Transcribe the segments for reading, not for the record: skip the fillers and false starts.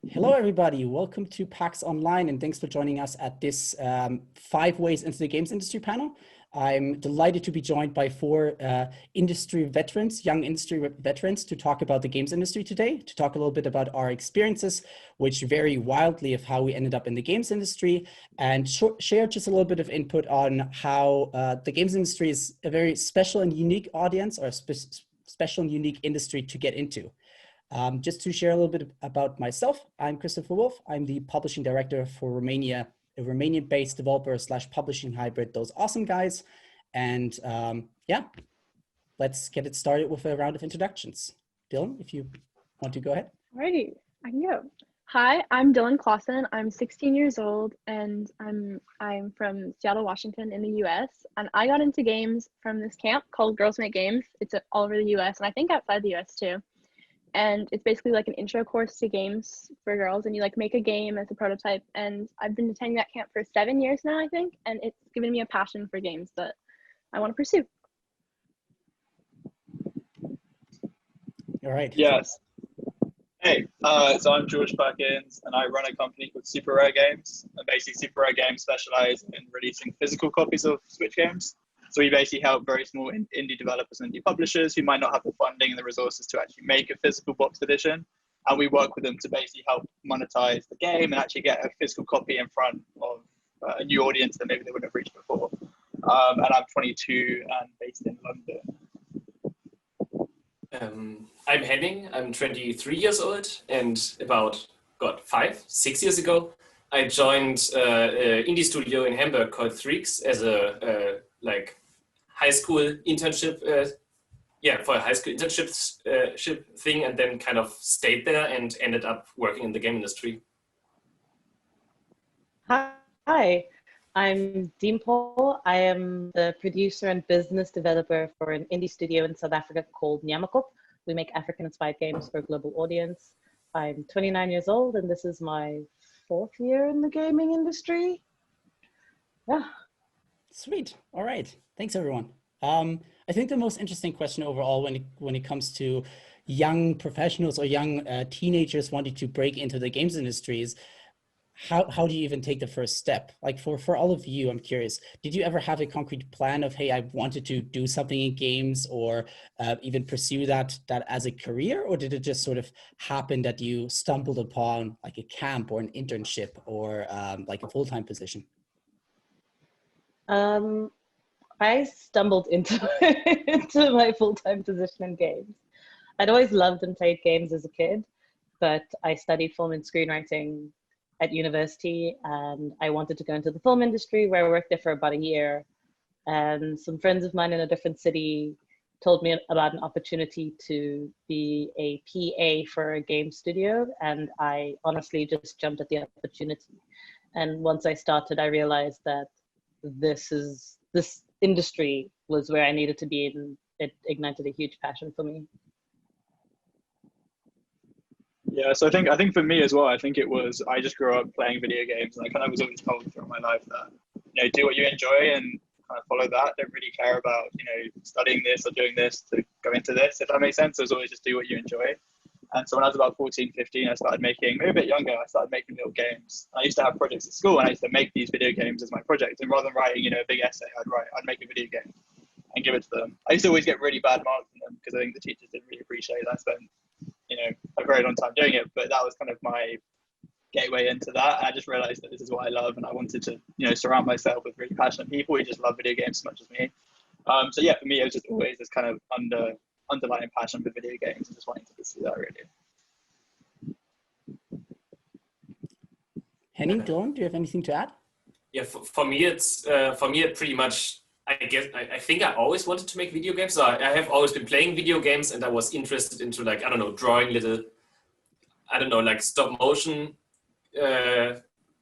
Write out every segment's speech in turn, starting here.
Hello, everybody. Welcome to PAX Online, and thanks for joining us at this 5 Ways into the Games Industry panel. I'm delighted to be joined by 4 industry veterans, young industry veterans, to talk about the games industry today, to talk a little bit about our experiences, which vary wildly of how we ended up in the games industry, and share just a little bit of input on how the games industry is a very special and unique audience, or a special and unique industry to get into. Just to share a little bit about myself, I'm Christopher Wulf. I'm the publishing director for Romania, a Romanian-based developer / publishing hybrid, those awesome guys. And yeah, let's get it started with a round of introductions. Dylan, if you want to go ahead. Alrighty, I can go. Hi, I'm Dylan Claussen. I'm 16 years old and I'm from Seattle, Washington in the US. And I got into games from this camp called Girls Make Games. It's all over the US and I think outside the US too. And it's basically like an intro course to games for girls, and you like make a game as a prototype. And I've been attending that camp for 7 years now, I think, and it's given me a passion for games that I want to pursue. All right. Yes. Hey, so I'm George Perkins, and I run a company called Super Rare Games. And basically, Super Rare Games specialize in releasing physical copies of Switch games. So we basically help very small indie developers and indie publishers who might not have the funding and the resources to actually make a physical box edition. And we work with them to basically help monetize the game and actually get a physical copy in front of a new audience that maybe they wouldn't have reached before. And I'm 22 and based in London. I'm Henning. I'm 23 years old, and about 5-6 years ago, I joined an indie studio in Hamburg called THREAKS as a high school internship, for a high school internship thing, and then kind of stayed there and ended up working in the game industry. Hi, I'm Limpho. I am the producer and business developer for an indie studio in South Africa called Nyamakop. We make African-inspired games for a global audience. I'm 29 years old, and this is my 4th year in the gaming industry. Yeah. Sweet. All right. Thanks, everyone. I think the most interesting question overall when it comes to young professionals or young teenagers wanting to break into the games industry is how do you even take the first step? Like for all of you, I'm curious, did you ever have a concrete plan of, hey, I wanted to do something in games, or even pursue that as a career? Or did it just sort of happen that you stumbled upon like a camp or an internship or like a full-time position? I stumbled into my full-time position in games. I'd always loved and played games as a kid, but I studied film and screenwriting at university, and I wanted to go into the film industry, where I worked there for about a year. And some friends of mine in a different city told me about an opportunity to be a PA for a game studio, and I honestly just jumped at the opportunity. And once I started, I realized that this industry was where I needed to be, and it ignited a huge passion for me. Yeah, so I think for me as well, I think it was, I just grew up playing video games, and I kind of was always told throughout my life that, do what you enjoy and kind of follow that. Don't really care about, studying this or doing this to go into this, if that makes sense. It was always just do what you enjoy. And so when I was about 14, 15, I started making, maybe a bit younger, I started making little games. I used to have projects at school, and I used to make these video games as my project. And rather than writing, a big essay, I'd make a video game and give it to them. I used to always get really bad marks in them because I think the teachers didn't really appreciate that I spent, a very long time doing it. But that was kind of my gateway into that. I just realized that this is what I love, and I wanted to, surround myself with really passionate people who just love video games as much as me. So yeah, for me, it was just always this kind of underlying passion for video games and just wanting to pursue that, really. Henning, Dylan, do you have anything to add? Yeah, for me, it pretty much, I think I always wanted to make video games. So I have always been playing video games, and I was interested into drawing little, stop motion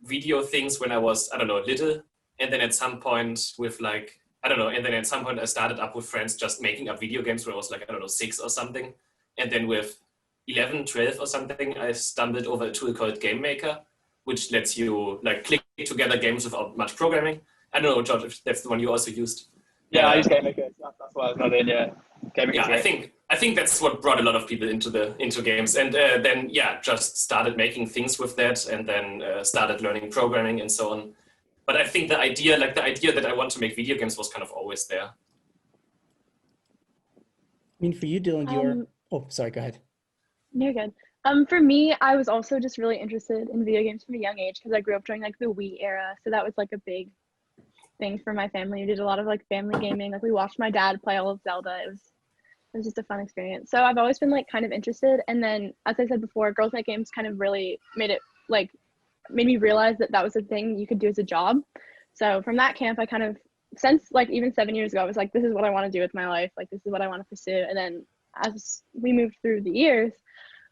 video things when I was, little. And then at some point I started up with friends just making up video games when I was 6 or something. And then with 11, 12 or something, I stumbled over a tool called Game Maker, which lets you click together games without much programming. I don't know, George, if that's the one you also used. Yeah, I use Game Maker. That's what I was not in, yeah. Game Maker. Yeah, I think I think that's what brought a lot of people into games, and then just started making things with that, and then started learning programming and so on. But I think the idea that I want to make video games was kind of always there. I mean, for you, Dylan, oh, sorry, go ahead. You're good. For me, I was also just really interested in video games from a young age because I grew up during like the Wii era, so that was like a big thing for my family. We did a lot of like family gaming. Like we watched my dad play all of Zelda. It was just a fun experience. So I've always been like kind of interested. And then, as I said before, Girls Make Games kind of really made me realize that that was a thing you could do as a job. So from that camp, I kind of, since like even 7 years ago, I was like, this is what I want to do with my life. Like, this is what I want to pursue. And then as we moved through the years,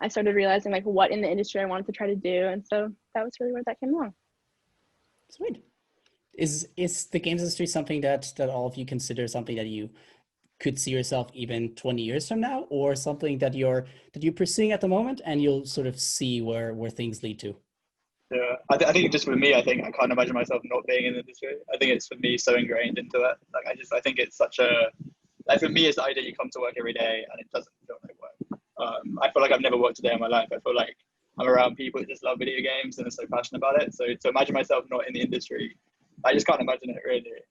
I started realizing like what in the industry I wanted to try to do. And so that was really where that came along. Sweet. Is the games industry something that all of you consider something that you could see yourself even 20 years from now, or something that you're pursuing at the moment and you'll sort of see where things lead to? Yeah, I think just for me, I think I can't imagine myself not being in the industry. I think it's for me so ingrained into it. Like I think it's such a, like for me, it's the idea you come to work every day and it doesn't feel like work. I feel like I've never worked a day in my life. I feel like I'm around people who just love video games and are so passionate about it. So to imagine myself not in the industry, I just can't imagine it really.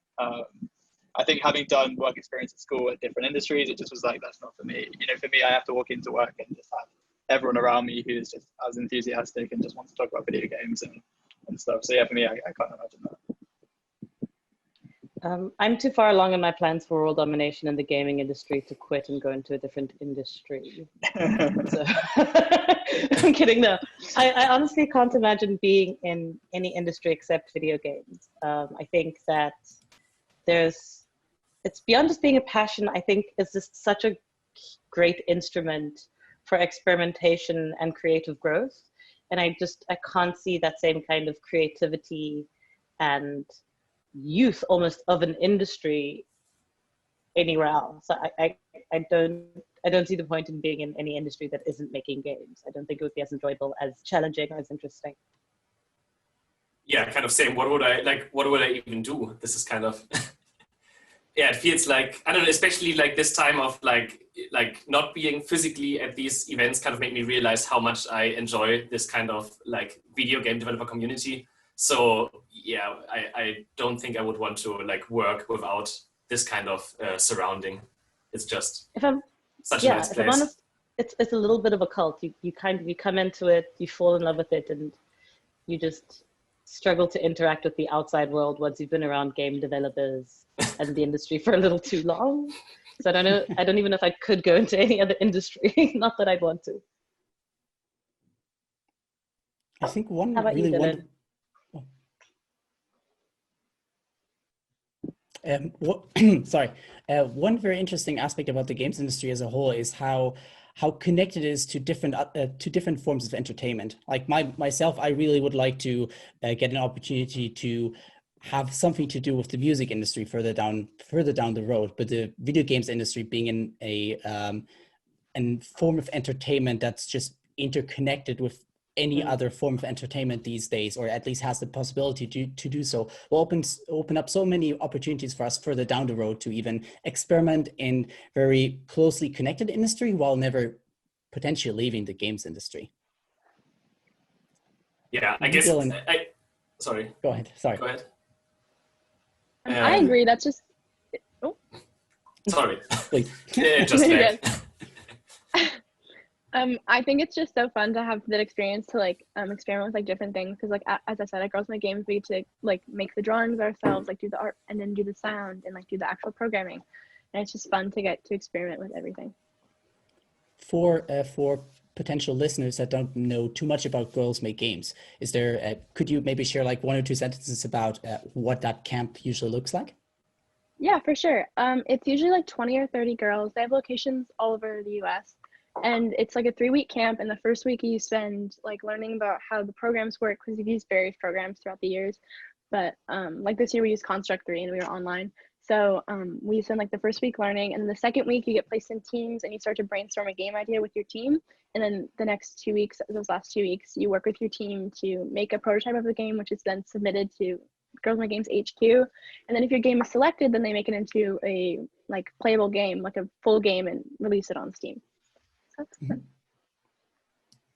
I think having done work experience at school at different industries, it just was like, that's not for me. You know, for me, I have to walk into work and just have everyone around me who's just as enthusiastic and just wants to talk about video games and stuff. So yeah, for me, I can't imagine that. I'm too far along in my plans for world domination in the gaming industry to quit and go into a different industry. So, I'm kidding, no. I honestly can't imagine being in any industry except video games. I think that it's beyond just being a passion. I think it's just such a great instrument for experimentation and creative growth. And I can't see that same kind of creativity and youth almost of an industry anywhere else. I don't see the point in being in any industry that isn't making games. I don't think it would be as enjoyable, as challenging, or as interesting. Yeah, kind of same. What would I even do? This is kind of yeah, it feels like, I don't know, especially like this time of like not being physically at these events kind of made me realize how much I enjoy this kind of like video game developer community. So yeah, I don't think I would want to like work without this kind of surrounding. It's just such a nice place. If I'm honest, it's a little bit of a cult. You come into it, you fall in love with it, and you just struggle to interact with the outside world once you've been around game developers and the industry for a little too long. So I don't even know if I could go into any other industry. Not that I'd want to. I think one very interesting aspect about the games industry as a whole is how connected it is to different forms of entertainment. Like myself, I really would like to get an opportunity to have something to do with the music industry further down the road. But the video games industry being in a form of entertainment that's just interconnected with any other form of entertainment these days, or at least has the possibility to do so, will open up so many opportunities for us further down the road to even experiment in very closely connected industry while never potentially leaving the games industry. Yeah, I guess. Sorry. Go ahead. Sorry. Go ahead. I agree. That's just. Oh. Sorry. Just I think it's just so fun to have that experience to like experiment with like different things, because like as I said, at Girls Make Games, we get to like make the drawings ourselves, like do the art and then do the sound and like do the actual programming, and it's just fun to get to experiment with everything. For potential listeners that don't know too much about Girls Make Games, is there could you maybe share like 1 or 2 sentences about what that camp usually looks like? Yeah, for sure. It's usually like 20 or 30 girls. They have locations all over the US. And it's like a 3-week camp, and the first week you spend like learning about how the programs work, because you've used various programs throughout the years. But like this year we used Construct 3 and we were online. So we spend like the first week learning, and the second week you get placed in teams and you start to brainstorm a game idea with your team. And then the next 2 weeks, those last 2 weeks, you work with your team to make a prototype of the game, which is then submitted to Girls Make Games HQ. And then if your game is selected, then they make it into a like playable game, like a full game, and release it on Steam. So that's fun.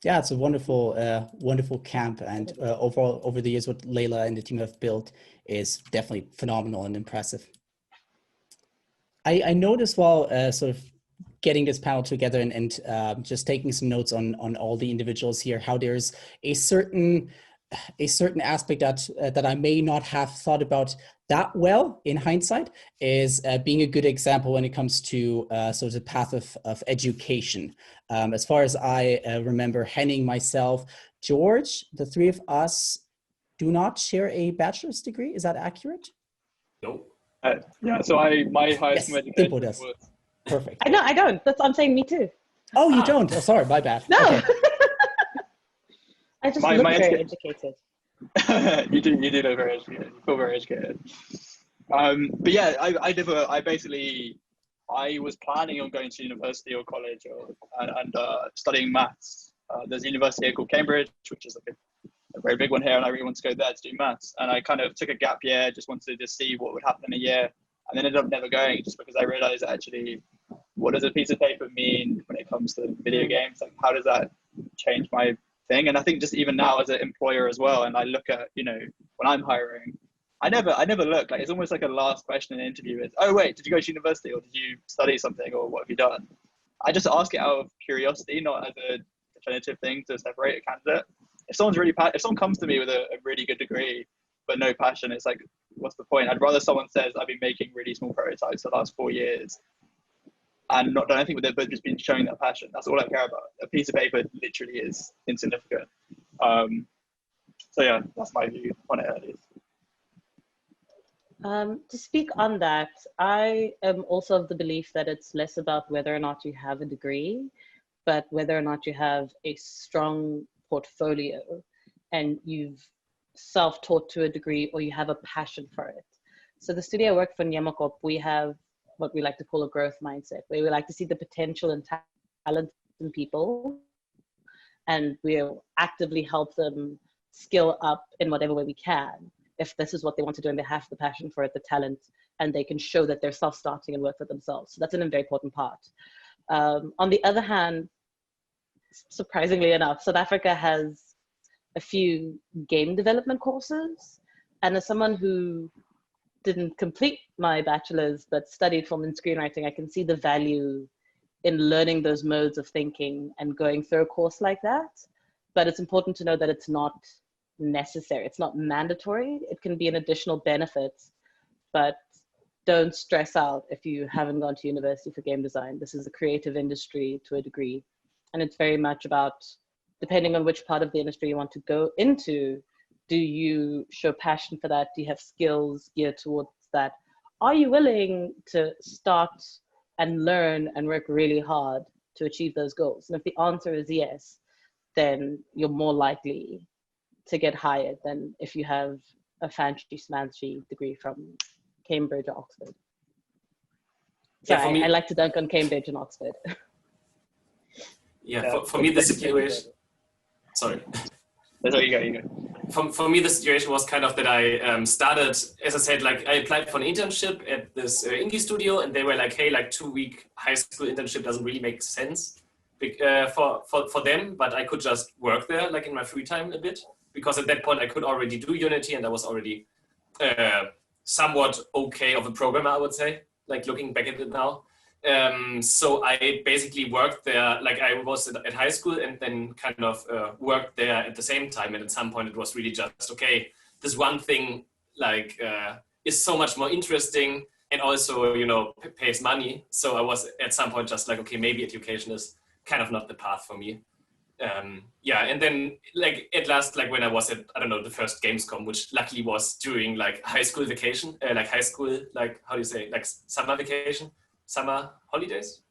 Yeah, it's a wonderful, wonderful camp, and overall, over the years, what Layla and the team have built is definitely phenomenal and impressive. I noticed while sort of getting this panel together and just taking some notes on all the individuals here, how there's a certain aspect that I may not have thought about that well in hindsight, is being a good example when it comes to sort of the path of education. As far as I remember, Henning, myself, George, the three of us do not share a bachelor's degree. Is that accurate? No. Yeah, so my highest Yes, education Limpho does. was... Perfect. I don't. I'm saying me too. Oh, you don't? Oh, sorry, my bad. No. Okay. I just My look very education- educated. you do look very educated. You feel very educated. But yeah, I was planning on going to university or college and studying maths. There's a university here called Cambridge, which is like a very big one here, and I really wanted to go there to do maths. And I kind of took a gap year, just wanted to see what would happen in a year, and then ended up never going, just because I realized actually, what does a piece of paper mean when it comes to video games? Like, how does that change my thing? And I think just even now as an employer as well, and I look at, you know, when I'm hiring, I never look. Like, it's almost like a last question in an interview is, oh wait, did you go to university, or did you study something, or what have you done? I just ask it out of curiosity, not as a definitive thing to separate a candidate. If someone comes to me with a really good degree but no passion, it's like, what's the point? I'd rather someone says, I've been making really small prototypes for the last 4 years and not done anything with it, but just been showing that passion. That's all I care about. A piece of paper literally is insignificant. So yeah, that's my view on it at least. To speak on that, I am also of the belief that it's less about whether or not you have a degree, but whether or not you have a strong portfolio and you've self-taught to a degree, or you have a passion for it. So the studio I work for, Nyamakop, we have what we like to call a growth mindset, where we like to see the potential and talent in people, and we'll actively help them skill up in whatever way we can, if this is what they want to do and they have the passion for it, the talent, and they can show that they're self-starting and work for themselves. So that's a very important part. On the other hand, surprisingly enough, South Africa has a few game development courses. And as someone who didn't complete my bachelor's but studied film and screenwriting, I can see the value in learning those modes of thinking and going through a course like that. But it's important to know that it's not necessary. It's not mandatory. It can be an additional benefit, but don't stress out if you haven't gone to university for game design. This is a creative industry to a degree. And it's very much about, depending on which part of the industry you want to go into, do you show passion for that? Do you have skills geared towards that? Are you willing to start and learn and work really hard to achieve those goals? And if the answer is yes, then you're more likely to get hired than if you have a fancy smancy degree from Cambridge or Oxford. Yeah, Sorry, for me, I like to dunk on Cambridge and Oxford. Yeah, for me, the situation, sorry. That's how you go. For me, the situation was kind of that I started, as I said, like I applied for an internship at this indie studio, and they were like, hey, like 2-week high school internship doesn't really make sense for them, but I could just work there like in my free time a bit, because at that point I could already do Unity and I was already somewhat okay of a programmer, I would say, like looking back at it now. So I basically worked there, like I was at high school and then kind of worked there at the same time. And at some point it was really just, okay, this one thing like is so much more interesting and also, you know, pays money. So I was at some point just like, okay, maybe education is kind of not the path for me. Yeah, and then like at last, like when I was at, I don't know, the first Gamescom, which luckily was during like high school vacation, like high school, like how do you say, like summer vacation? Summer holidays,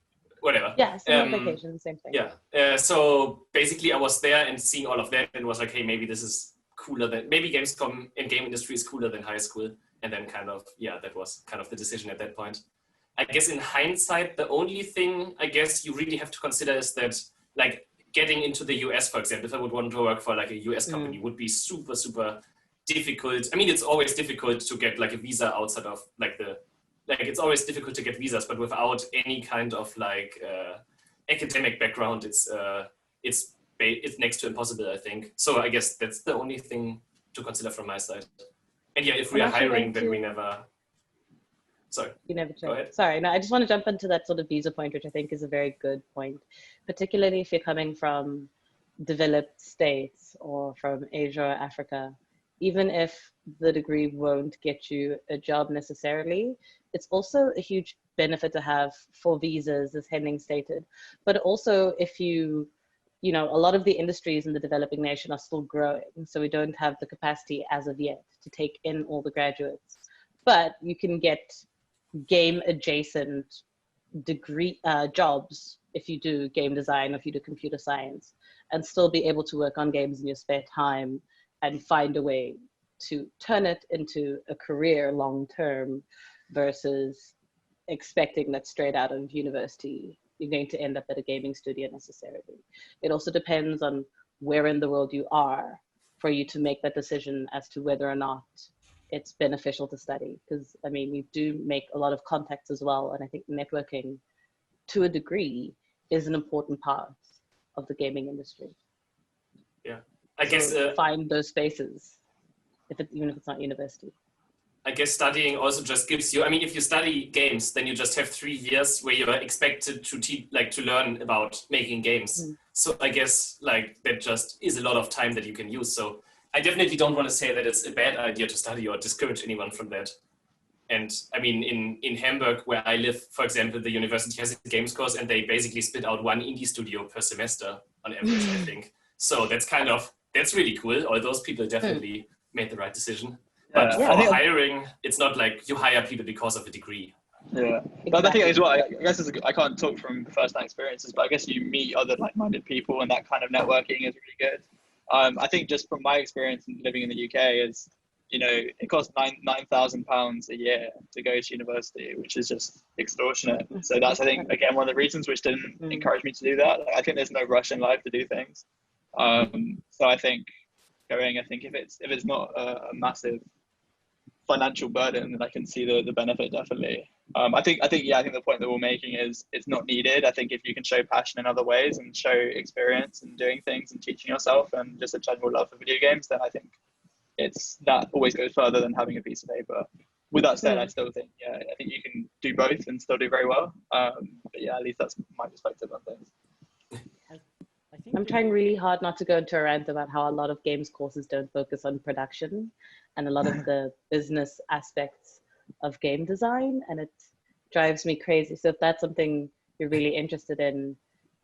whatever. Yeah, summer vacation, same thing. Yeah, so basically I was there and seeing all of that and was like, hey, maybe this is cooler than, maybe Gamescom in game industry is cooler than high school. And then kind of, yeah, that was kind of the decision at that point. I guess in hindsight, the only thing I guess you really have to consider is that like getting into the US, for example, if I would want to work for like a US company would be super, super difficult. I mean, it's always difficult to get like a visa outside of like it's always difficult to get visas, but without any kind of like academic background, it's next to impossible, I think. So I guess that's the only thing to consider from my side. And yeah, if we are hiring, then we never. Sorry. You never Go ahead. Sorry, no, I just want to jump into that sort of visa point, which I think is a very good point, particularly if you're coming from developed states or from Asia or Africa. Even if the degree won't get you a job necessarily, it's also a huge benefit to have for visas, as Henning stated. But also if you know, a lot of the industries in the developing nation are still growing, so we don't have the capacity as of yet to take in all the graduates. But you can get game adjacent degree jobs if you do game design or if you do computer science, and still be able to work on games in your spare time and find a way to turn it into a career long term, versus expecting that straight out of university you're going to end up at a gaming studio necessarily. It also depends on where in the world you are for you to make that decision as to whether or not it's beneficial to study. Because I mean, you do make a lot of contacts as well. And I think networking to a degree is an important part of the gaming industry. Yeah, I guess find those spaces, even if it's not university. I guess studying also just gives you, I mean, if you study games, then you just have 3 years where you are expected to learn about making games. So I guess like that just is a lot of time that you can use. So I definitely don't want to say that it's a bad idea to study or discourage anyone from that. And I mean, in Hamburg, where I live, for example, the university has a games course and they basically spit out 1 indie studio per semester on average, I think. So that's really cool. All those people definitely made the right decision. But for hiring, it's not like you hire people because of a degree. Yeah, but I think as well, I guess I can't talk from first-hand experiences, but I guess you meet other like-minded people, and that kind of networking is really good. I think just from my experience living in the UK is, you know, it costs £9,000 a year to go to university, which is just extortionate. So that's, I think, again, one of the reasons which didn't encourage me to do that. I think there's no rush in life to do things. So I think if it's not a massive financial burden, then I can see the benefit definitely. I think the point that we're making is it's not needed. I think if you can show passion in other ways and show experience in doing things and teaching yourself and just a general love for video games, then I think that always goes further than having a piece of paper. With that said, I still think I think you can do both and still do very well. But yeah, at least that's my perspective on things. I'm trying really hard not to go into a rant about how a lot of games courses don't focus on production and a lot of the business aspects of game design, and it drives me crazy. So if that's something you're really interested in,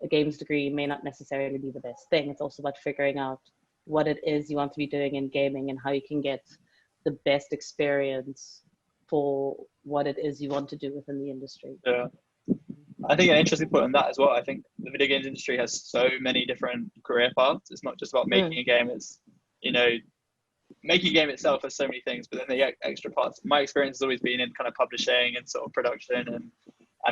a games degree may not necessarily be the best thing. It's also about figuring out what it is you want to be doing in gaming and how you can get the best experience for what it is you want to do within the industry. Yeah. I think an interesting point on that as well. I think the video games industry has so many different career paths. It's not just about making a game. It's, you know, making a game itself has so many things, but then the extra parts. My experience has always been in kind of publishing and sort of production and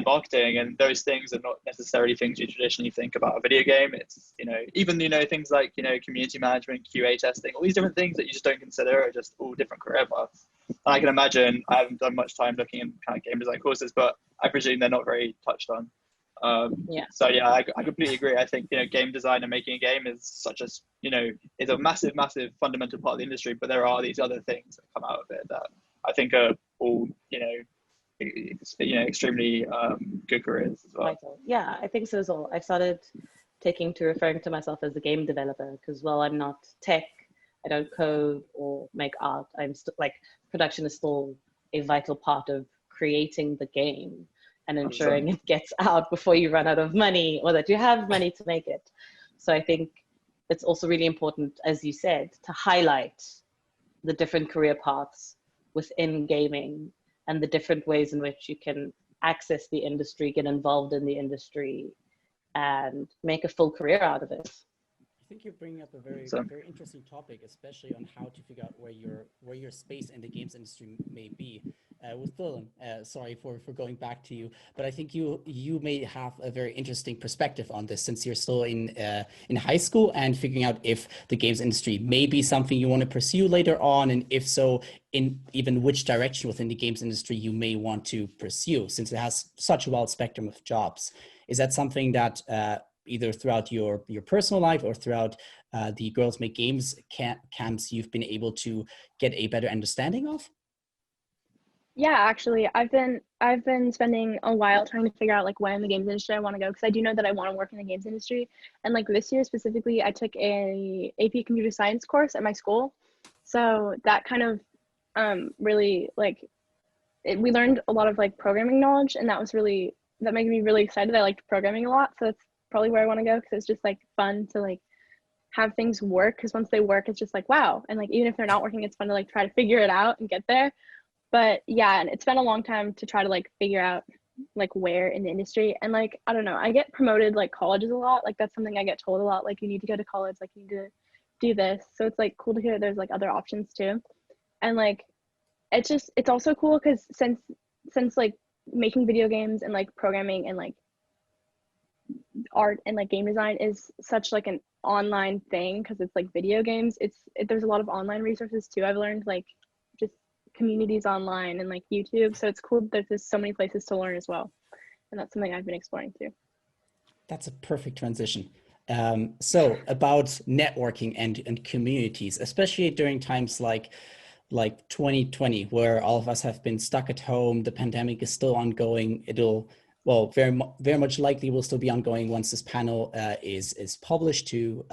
marketing, and those things are not necessarily things you traditionally think about a video game. It's, you know, even, you know, things like, you know, community management, QA testing, all these different things that you just don't consider are just all different career paths. And I can imagine, I haven't done much time looking at kind of game design courses, but I presume they're not very touched on. So yeah, I completely agree. I think, you know, game design and making a game is such a, you know, is a massive fundamental part of the industry, but there are these other things that come out of it that I think are all, you know, extremely good careers as well. Yeah, I think so as well. I've started taking to referring to myself as a game developer, because while I'm not tech, I don't code or make art, I'm still like, production is still a vital part of creating the game and ensuring it gets out before you run out of money, or that you have money to make it. So I think it's also really important, as you said, to highlight the different career paths within gaming and the different ways in which you can access the industry, get involved in the industry, and make a full career out of it. I think you're bringing up a very interesting topic, especially on how to figure out where your space in the games industry may be. with Dylan. Sorry for going back to you, but I think you may have a very interesting perspective on this since you're still in high school and figuring out if the games industry may be something you want to pursue later on, and if so, in even which direction within the games industry you may want to pursue, since it has such a wide spectrum of jobs. Is that something that either throughout your personal life or throughout the Girls Make Games camps you've been able to get a better understanding of? Yeah, actually, I've been spending a while trying to figure out like where in the games industry I want to go, because I do know that I want to work in the games industry. And like this year specifically, I took a AP Computer Science course at my school, so that kind of really like we learned a lot of like programming knowledge, and that made me really excited. I liked programming a lot, so that's probably where I want to go, because it's just like fun to like have things work, because once they work, it's just like wow, and like even if they're not working, it's fun to like try to figure it out and get there. But yeah, and it's been a long time to try to like figure out like where in the industry. And like I don't know, I get promoted like colleges a lot, like that's something I get told a lot, like you need to go to college, like you need to do this. So it's like cool to hear there's like other options too. And like it's also cool because since like making video games and like programming and like art and like game design is such like an online thing, because it's like video games, there's a lot of online resources too. I've learned like just communities online and like YouTube, so it's cool that there's so many places to learn as well, and that's something I've been exploring too. That's a perfect transition. So about networking and communities, especially during times like 2020, where all of us have been stuck at home, the pandemic is still ongoing. It'll, well, very much likely will still be ongoing once this panel is published to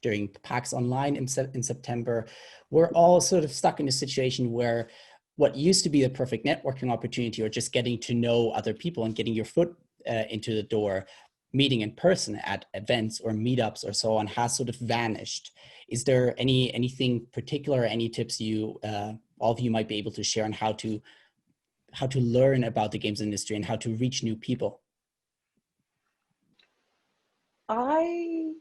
during PAX Online in September. We're all sort of stuck in a situation where what used to be the perfect networking opportunity, or just getting to know other people and getting your foot into the door, meeting in person at events or meetups or so on, has sort of vanished. Is there anything particular, any tips you all of you might be able to share on how to learn about the games industry and how to reach new people? I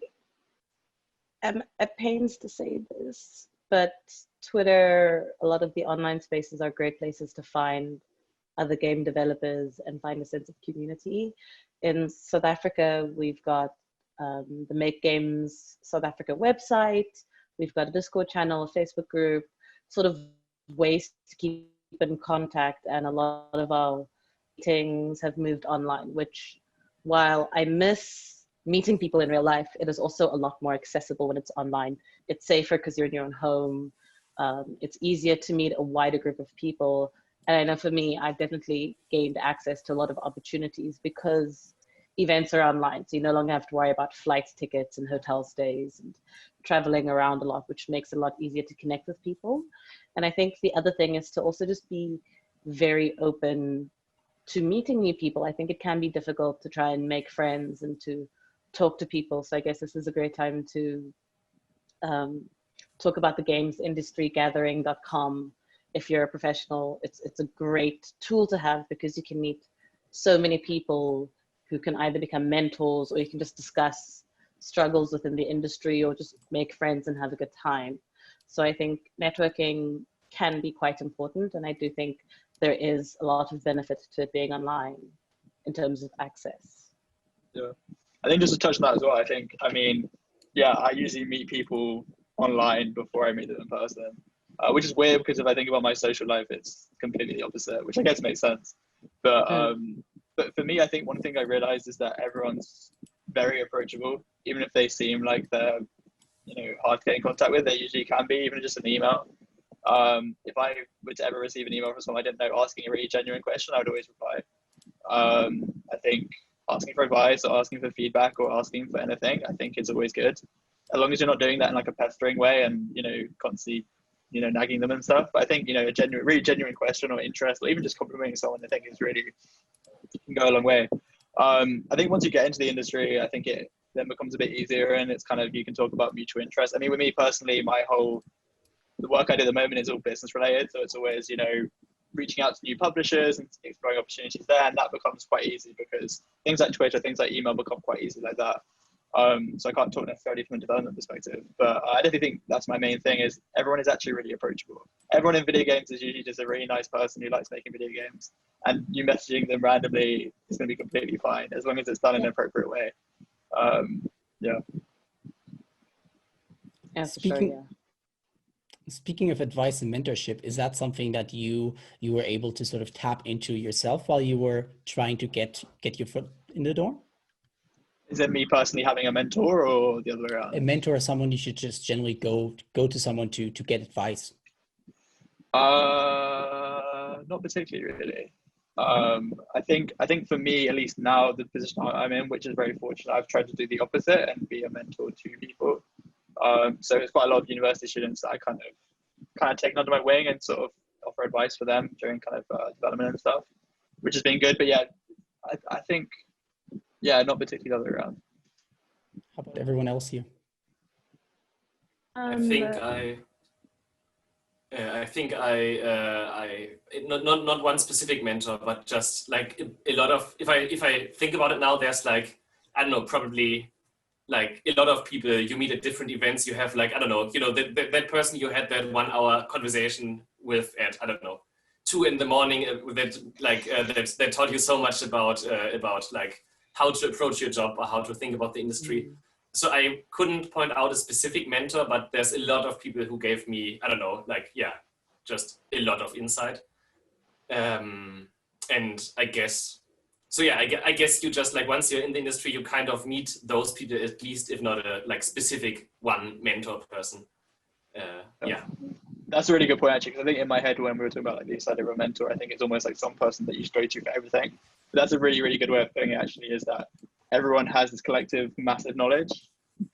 am at pains to say this, but Twitter, a lot of the online spaces are great places to find other game developers and find a sense of community. In South Africa, we've got the Make Games South Africa website, we've got a Discord channel, a Facebook group, sort of ways to keep in contact, and a lot of our meetings have moved online, which, while I miss meeting people in real life, it is also a lot more accessible when it's online. It's safer because you're in your own home. It's easier to meet a wider group of people. And I know for me, I've definitely gained access to a lot of opportunities because events are online. So you no longer have to worry about flight tickets and hotel stays and traveling around a lot, which makes it a lot easier to connect with people. And I think the other thing is to also just be very open to meeting new people. I think it can be difficult to try and make friends and to talk to people. So I guess this is a great time to talk about the games industry gathering.com. If you're a professional, it's a great tool to have, because you can meet so many people who can either become mentors, or you can just discuss struggles within the industry, or just make friends and have a good time. So I think networking can be quite important, and I do think there is a lot of benefit to it being online in terms of access. Yeah, I think just to touch on that as well, I mean, yeah, I usually meet people online before I meet them in person, which is weird because if I think about my social life, it's completely the opposite, which I guess makes sense. But for me, I think one thing I realized is that everyone's very approachable, even if they seem like they're, hard to get in contact with. They usually can be, even just an email. If I were to ever receive an email from someone I didn't know asking a really genuine question, I would always reply. I think asking for advice or asking for feedback or asking for anything, I think is always good, as long as you're not doing that in like a pestering way and constantly nagging them and stuff. But I think a really genuine question or interest, or even just complimenting someone, I think is really can go a long way. I think once you get into the industry, I think it then becomes a bit easier, and it's kind of, you can talk about mutual interest. I mean, with me personally, the work I do at the moment is all business related, so it's always reaching out to new publishers and exploring opportunities there, and that becomes quite easy because things like Twitter, things like email become quite easy like that. So I can't talk necessarily from a development perspective, but I definitely think that's my main thing is everyone is actually really approachable. Everyone in video games is usually just a really nice person who likes making video games, and you messaging them randomly is going to be completely fine as long as it's done in an appropriate way. Yeah. Yeah, for sure, yeah. Speaking of advice and mentorship, is that something that you were able to sort of tap into yourself while you were trying to get your foot in the door? Is it me personally having a mentor or the other way around? A mentor or someone you should just generally go to someone to get advice? Not particularly, really. I think for me, at least now, the position I'm in, which is very fortunate, I've tried to do the opposite and be a mentor to people. So it's quite a lot of university students that I kind of taken under my wing and sort of offer advice for them during kind of development and stuff, which has been good. But yeah, I think, yeah, not particularly the other way around. How about everyone else here? I think not one specific mentor, but just like a lot of, if I think about it now, there's like, I don't know, probably like a lot of people you meet at different events. You have like, I don't know, that person you had that 1 hour conversation with at, I don't know, 2 in the morning that taught you so much about like how to approach your job or how to think about the industry. So I couldn't point out a specific mentor, but there's a lot of people who gave me, I don't know, like, yeah, just a lot of insight. And I guess, so yeah, I guess you just like, once you're in the industry, you kind of meet those people, at least, if not a like specific one mentor person. Yeah. That's a really good point, actually, because I think in my head, when we were talking about like the idea of a mentor, I think it's almost like some person that you go to for everything. But that's a really, really good way of putting it, actually, is that everyone has this collective massive knowledge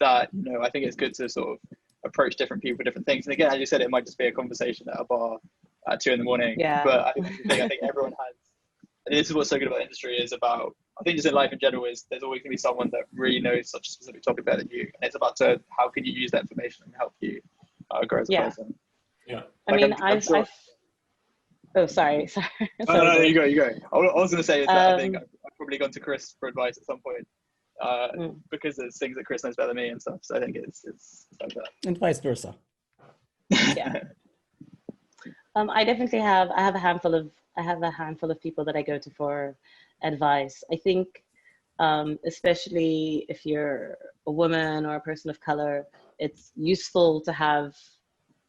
that, I think it's good to sort of approach different people for different things. And again, as you said, it might just be a conversation at a bar at 2 in the morning. Yeah. But I think everyone has, and this is what's so good about the industry is about, I think just in life in general, is there's always going to be someone that really knows such a specific topic better than you. And it's about how can you use that information and help you grow as a person. Yeah. I mean, I've oh, sorry. No, you go. I was going to say is that I think I've probably gone to Chris for advice at some point because there's things that Chris knows better than me and stuff. So I think it's like that. And vice versa. Yeah. I definitely have a handful of people that I go to for advice. I think, especially if you're a woman or a person of color, it's useful to have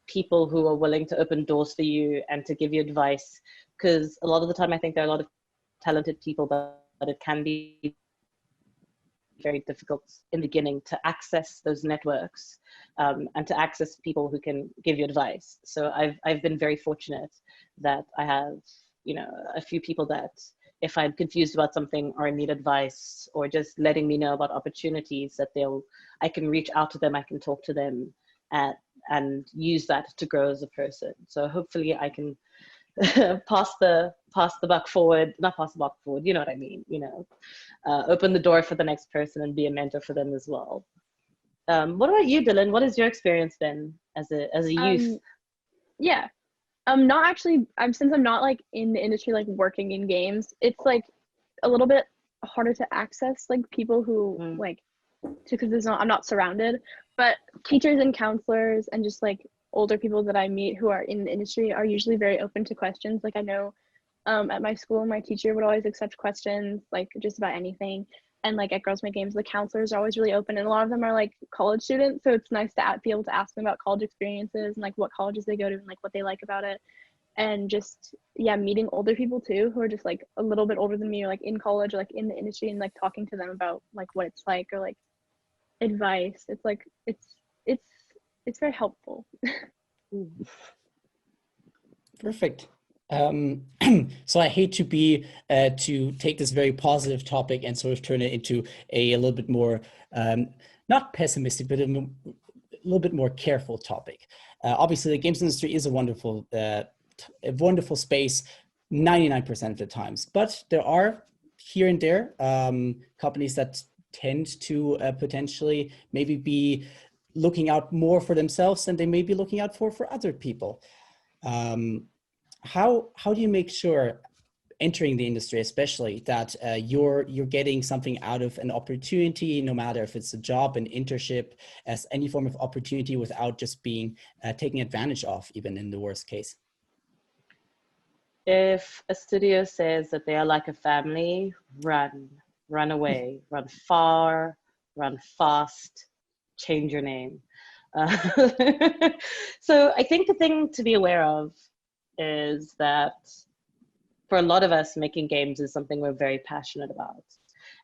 people who are willing to open doors for you and to give you advice, because a lot of the time I think there are a lot of talented people, but it can be very difficult in the beginning to access those networks and to access people who can give you advice. So I've been very fortunate that I have, a few people that if I'm confused about something or I need advice or just letting me know about opportunities, that I can reach out to them, I can talk to them and use that to grow as a person. So hopefully I can pass the buck forward, not pass the buck forward, you know what I mean, open the door for the next person and be a mentor for them as well. What about you, Dylan? What has your experience been as a youth? Yeah, not actually, since I'm not like in the industry, like working in games, it's like a little bit harder to access like people who because I'm not surrounded, but teachers and counselors and just like older people that I meet who are in the industry are usually very open to questions. Like I know at my school, my teacher would always accept questions, like just about anything. And like at Girls Make Games, the counselors are always really open, and a lot of them are like college students. So it's nice to be able to ask them about college experiences and like what colleges they go to and like what they like about it. And just, yeah, meeting older people too, who are just like a little bit older than me or like in college or like in the industry, and like talking to them about like what it's like or like advice. It's like, it's very helpful. Perfect. So I hate to take this very positive topic and sort of turn it into a little bit more, not pessimistic, but a little bit more careful topic. Obviously, the games industry is a wonderful space 99% of the times, but there are here and there companies that tend to potentially maybe be looking out more for themselves than they may be looking out for other people. How do you make sure entering the industry, especially that you're getting something out of an opportunity, no matter if it's a job, an internship, as any form of opportunity, without just being taken advantage of, even in the worst case? If a studio says that they are like a family, run away, run far, run fast, change your name. So I think the thing to be aware of is that for a lot of us, making games is something we're very passionate about,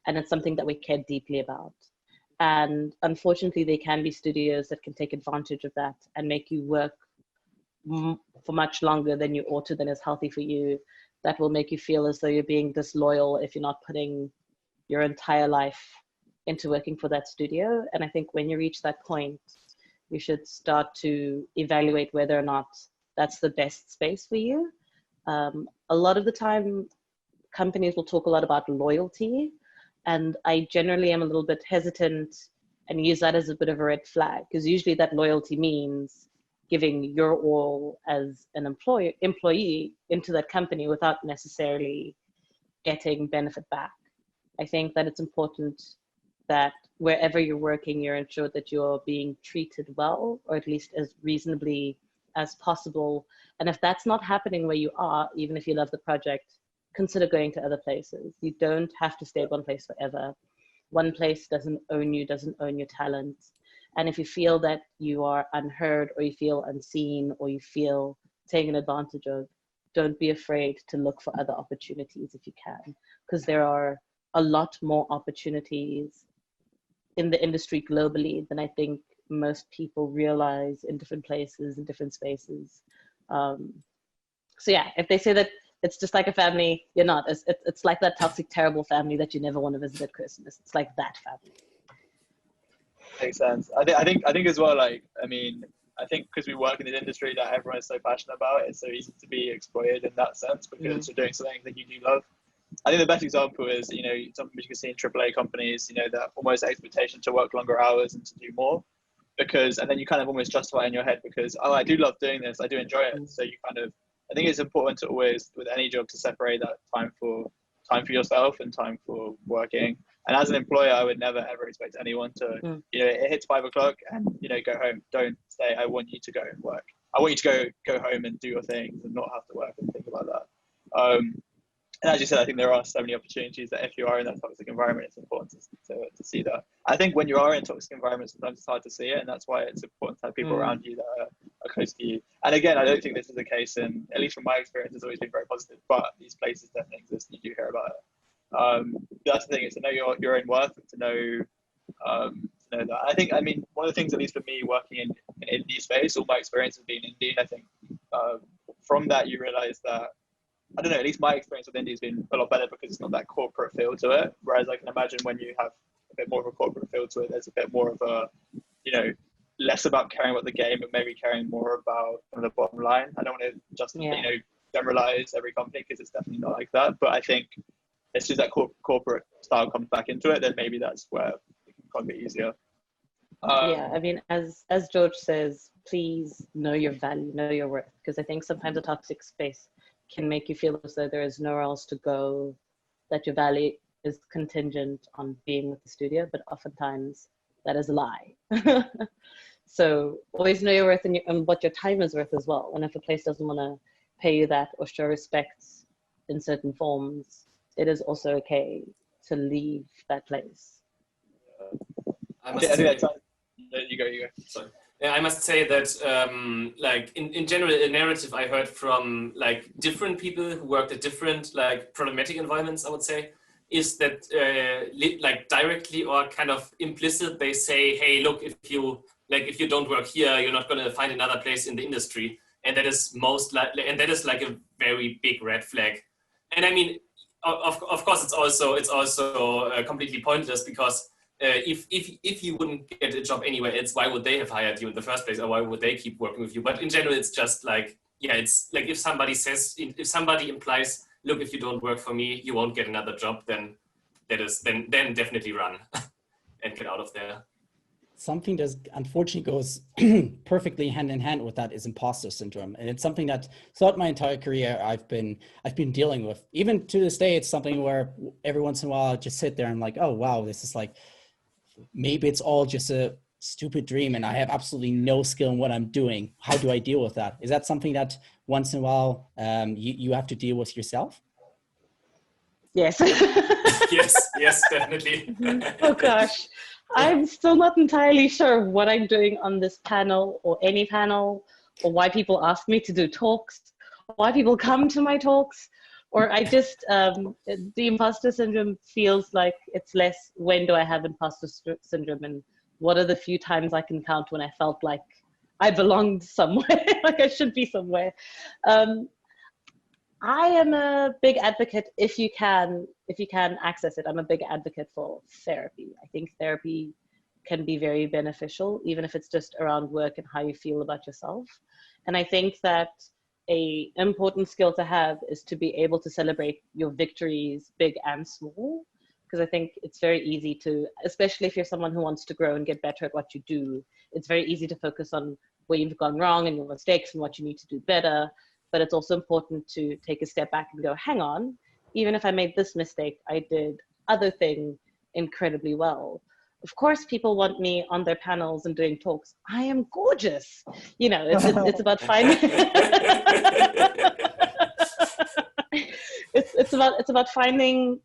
and it's something that we care deeply about. And unfortunately, there can be studios that can take advantage of that and make you work for much longer than you ought to, than is healthy for you. That will make you feel as though you're being disloyal if you're not putting your entire life into working for that studio. And I think when you reach that point, you should start to evaluate whether or not that's the best space for you. A lot of the time, companies will talk a lot about loyalty, and I generally am a little bit hesitant and use that as a bit of a red flag, because usually that loyalty means giving your all as an employee into that company without necessarily getting benefit back. I think that it's important that wherever you're working, you're ensured that you're being treated well, or at least as reasonably as possible. And if that's not happening where you are, even if you love the project, consider going to other places. You don't have to stay at one place forever. One place doesn't own you, doesn't own your talent. And if you feel that you are unheard, or you feel unseen, or you feel taken advantage of, don't be afraid to look for other opportunities if you can, because there are a lot more opportunities in the industry globally than I think most people realize in different places, in different spaces. So yeah, if they say that it's just like a family, you're not. It's like that toxic, terrible family that you never want to visit at Christmas. It's like that family. Makes sense. I think as well, like, I mean, I think because we work in an industry that everyone is so passionate about, it's so easy to be exploited in that sense, because you're doing something that you do love. I think the best example is, you know, something you can see in AAA companies, you know, that almost expectation to work longer hours and to do more, because, and then you kind of almost justify it in your head because, oh, I do love doing this, I do enjoy it. So you kind of, I think it's important to always, with any job, to separate that time for yourself and time for working. And as an employer, I would never ever expect anyone to, you know, it hits 5 o'clock and, you know, go home. Don't say, I want you to go and work. I want you to go home and do your things and not have to work and think about that. And as you said, I think there are so many opportunities that if you are in that toxic environment, it's important to see that. I think when you are in toxic environments, sometimes it's hard to see it, and that's why it's important to have people around you that are close to you. And again, I don't think this is the case, and at least from my experience, it's always been very positive, but these places definitely exist, and you do hear about it. That's the thing, is to know your own worth, and to know that. I think, I mean, one of the things, at least for me, working in indie space, all my experience has been indie, and I think from that you realize that, I don't know, at least my experience with indie has been a lot better because it's not that corporate feel to it. Whereas I can imagine when you have a bit more of a corporate feel to it, there's a bit more of a, you know, less about caring about the game, but maybe caring more about kind of the bottom line. I don't want to just, you know, generalize every company, because it's definitely not like that. But I think as soon as that corporate style comes back into it, then maybe that's where it can become a bit easier. Yeah, I mean, as George says, please know your value, know your worth, because I think sometimes a toxic space can make you feel as though there is nowhere else to go, that your value is contingent on being with the studio, but oftentimes that is a lie. So always know your worth and what your time is worth as well. And if a place doesn't want to pay you that or show respect in certain forms, it is also okay to leave that place. I must say, you go. Sorry. Yeah, I must say that, like in general, a narrative I heard from like different people who worked at different like problematic environments, I would say, is that like directly or kind of implicit, they say, hey, look, if you don't work here, you're not going to find another place in the industry, and that is like a very big red flag. And I mean, of course, it's also completely pointless, because if you wouldn't get a job anywhere else, why would they have hired you in the first place, or why would they keep working with you? But in general, it's just like, yeah, it's like if somebody implies, look, if you don't work for me, you won't get another job, then definitely run and get out of there. something that unfortunately goes perfectly hand in hand with that is imposter syndrome. And it's something that throughout my entire career, I've been dealing with. Even to this day, it's something where every once in a while I just sit there and I'm like, oh, wow, this is like, maybe it's all just a stupid dream and I have absolutely no skill in what I'm doing. How do I deal with that? Is that something that once in a while you have to deal with yourself? Yes. yes, definitely. Oh gosh. I'm still not entirely sure what I'm doing on this panel or any panel, or why people ask me to do talks, why people come to my talks, or I just, the imposter syndrome feels like it's less, when do I have imposter syndrome, and what are the few times I can count when I felt like I belonged somewhere, like I should be somewhere. I am a big advocate, if you can access it, I'm a big advocate for therapy. I think therapy can be very beneficial, even if it's just around work and how you feel about yourself. And I think that an important skill to have is to be able to celebrate your victories, big and small, because I think it's very easy to, especially if you're someone who wants to grow and get better at what you do, it's very easy to focus on where you've gone wrong and your mistakes and what you need to do better. But it's also important to take a step back and go, hang on, even if I made this mistake, I did other thing incredibly well. Of course, people want me on their panels and doing talks. I am gorgeous. You know, it's about finding, it's about finding,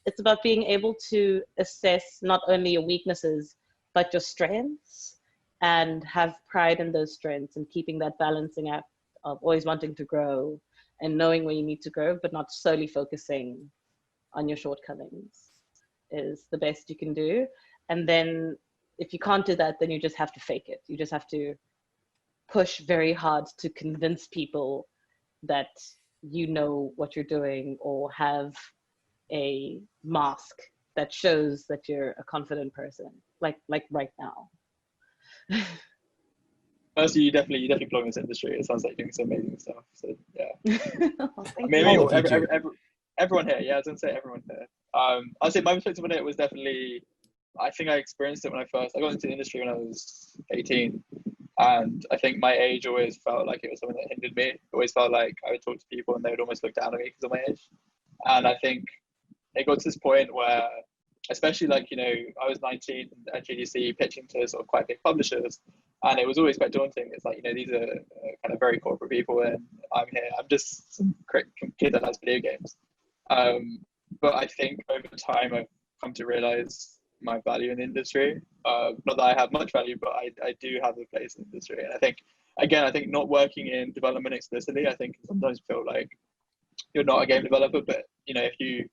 it's about being able to assess not only your weaknesses, but your strengths, and have pride in those strengths and keeping that balancing act of always wanting to grow and knowing where you need to grow, but not solely focusing on your shortcomings is the best you can do. And then if you can't do that, then you just have to fake it. You just have to push very hard to convince people that you know what you're doing, or have a mask that shows that you're a confident person, like right now. Firstly, you definitely belong in this industry. It sounds like you're doing some amazing stuff. So yeah. Everyone here. Yeah, I was gonna say everyone here. I'd say my perspective on it was definitely, I think I experienced it when I got into the industry when I was 18. And I think my age always felt like it was something that hindered me. It always felt like I would talk to people and they would almost look down on me because of my age. And I think it got to this point where, especially like, you know, I was 19 at GDC pitching to sort of quite big publishers, and it was always quite daunting. It's like, you know, these are kind of very corporate people and I'm here, I'm just some kid that has video games. But I think over time I've come to realize my value in the industry. Not that I have much value, but I do have a place in the industry. And I think, again, I think not working in development explicitly, I think sometimes feel like you're not a game developer, but you know, if you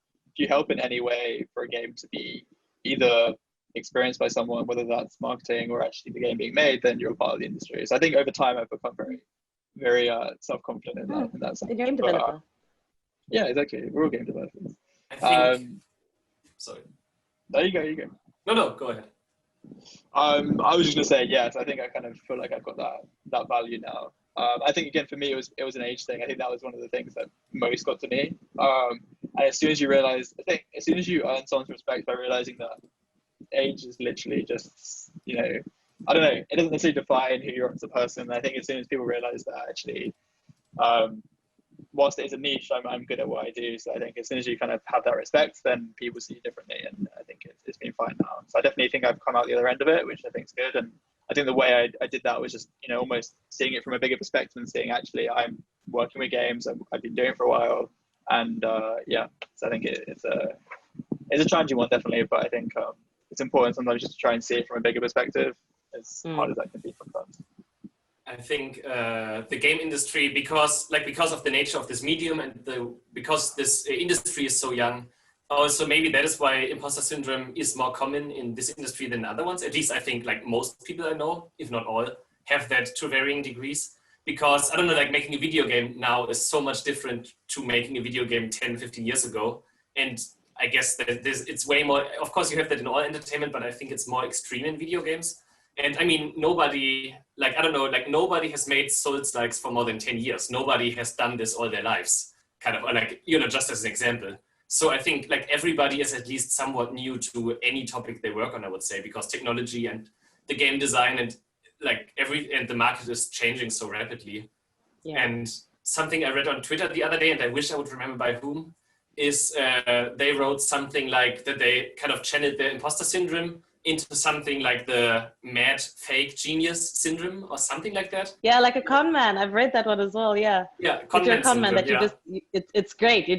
help in any way for a game to be either experienced by someone, whether that's marketing or actually the game being made, then you're a part of the industry. So I think over time I've become very self-confident in that sense. The game developer. Yeah, exactly. We're all game developers. I think, sorry. No, you go. No, go ahead. I was just gonna say, yes, I think I kind of feel like I've got that value now. I think again for me it was an age thing. I think that was one of the things that most got to me. And as soon as you realize, I think as soon as you earn someone's respect by realizing that age is literally just, you know, I don't know, it doesn't necessarily define who you are as a person. I think as soon as people realize that actually, whilst it is a niche, I'm good at what I do. So I think as soon as you kind of have that respect, then people see you differently, and I think it's been fine now. So I definitely think I've come out the other end of it, which I think is good. And I think the way I did that was just, you know, almost seeing it from a bigger perspective and seeing actually I'm working with games. I've been doing it for a while, and yeah. So I think it's a challenging one definitely, but I think it's important sometimes just to try and see it from a bigger perspective, as hard as that can be sometimes. I think the game industry, because of the nature of this medium and because this industry is so young, also maybe that is why imposter syndrome is more common in this industry than other ones. At least I think like most people I know, if not all, have that to varying degrees. Because I don't know, like making a video game now is so much different to making a video game 10, 15 years ago. And I guess that it's way more, of course you have that in all entertainment, but I think it's more extreme in video games. And I mean, nobody, like, I don't know, like nobody has made Souls-likes for more than 10 years. Nobody has done this all their lives, kind of, like, you know, just as an example. So I think like everybody is at least somewhat new to any topic they work on, I would say, because technology and the game design and like the market is changing so rapidly. Yeah. And something I read on Twitter the other day, and I wish I would remember by whom, is they wrote something like that they kind of channeled the imposter syndrome into something like the mad fake genius syndrome or something like that. Yeah, like a con man. I've read that one as well. Yeah. Yeah, Con man syndrome, that yeah. it's great.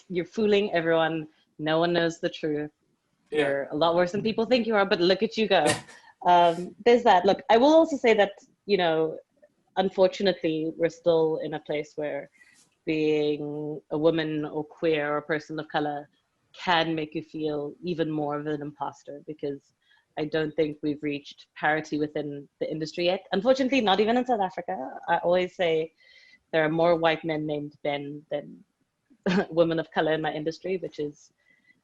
You're fooling everyone. No one knows the truth. Yeah. You're a lot worse than people think you are, but look at you go. There's that. Look, I will also say that, you know, unfortunately, we're still in a place where being a woman or queer or a person of color can make you feel even more of an imposter, because I don't think we've reached parity within the industry yet. Unfortunately, not even in South Africa. I always say there are more white men named Ben than women of color in my industry, which is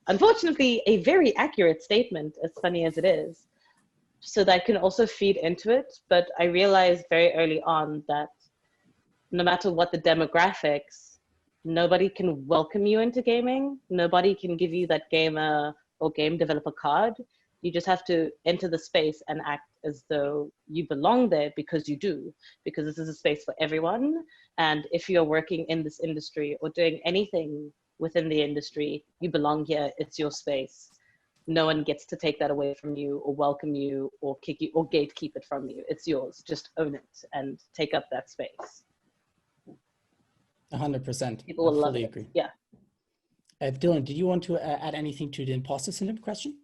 unfortunately a very accurate statement, as funny as it is. So that can also feed into it. But I realized very early on that no matter what the demographics, nobody can welcome you into gaming. Nobody can give you that gamer or game developer card. You just have to enter the space and act as though you belong there, because you do, because this is a space for everyone. And if you're working in this industry or doing anything within the industry, you belong here, it's your space. No one gets to take that away from you or welcome you or kick you or gatekeep it from you. It's yours. Just own it and take up that space. 100%. People will love it. Agree. Yeah. Dylan, did you want to add anything to the imposter syndrome question?